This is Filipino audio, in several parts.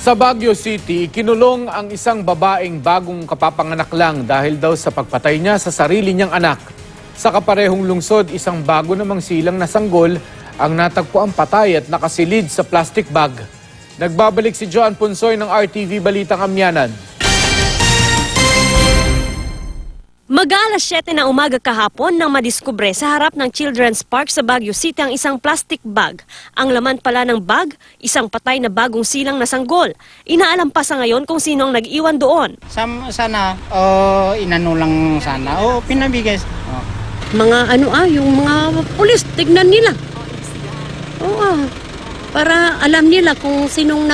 Sa Baguio City, kinulong ang isang babaeng bagong kapapanganak lang dahil daw sa pagpatay niya sa sarili niyang anak. Sa kaparehong lungsod, isang bago namang silang na sanggol ang natagpuang patay at nakasilid sa plastic bag. Nagbabalik si Joan Punsoy ng RTV Balitang Amyanan. Mag-aalas 7 na umaga kahapon nang madiskubre sa harap ng Children's Park sa Baguio City ang isang plastic bag. Ang laman pala ng bag, isang patay na bagong silang na sanggol. Inaalam pa sa ngayon kung sino ang nag-iwan doon. Sana, inano lang sana. O, pinabigay. Mga yung mga pulis, tignan nila. Oo, para alam nila kung sinong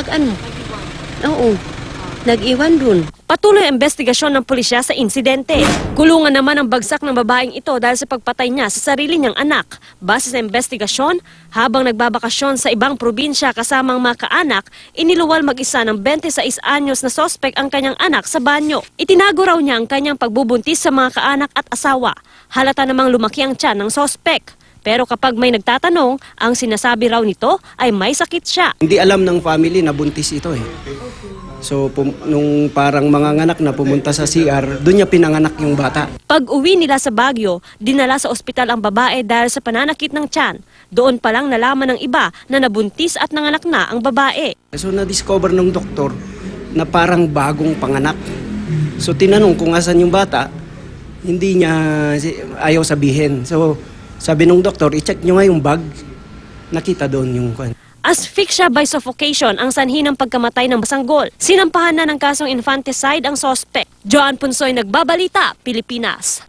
nag-iwan dun. Patuloy ang investigasyon ng pulisya sa insidente. Kulungan naman ang bagsak ng babaeng ito dahil sa pagpatay niya sa sarili niyang anak. Base sa investigasyon, habang nagbabakasyon sa ibang probinsya kasamang mga kaanak, iniluwal mag-isa ng 26 anyos na sospek ang kanyang anak sa banyo. Itinago raw niya ang kanyang pagbubuntis sa mga kaanak at asawa. Halata namang lumaki ang tiyan ng sospek. Pero kapag may nagtatanong, ang sinasabi raw nito ay may sakit siya. Hindi alam ng family na buntis ito eh. So nung parang manganganak na pumunta sa CR, doon niya pinanganak yung bata. Pag uwi nila sa Baguio, dinala sa ospital ang babae dahil sa pananakit ng tiyan. Doon pa lang nalaman ng iba na nabuntis at nanganak na ang babae. So na-discover ng doktor na parang bagong panganak. So tinanong kung asan yung bata, hindi niya ayaw sabihin. So sabi ng doktor, i-check nyo nga yung bag. Nakita doon yung Asphyxia by suffocation ang sanhi ng pagkamatay ng sanggol. Sinampahan na ng kasong infanticide ang sospek. Joan Punsoy, Nagbabalita, Pilipinas.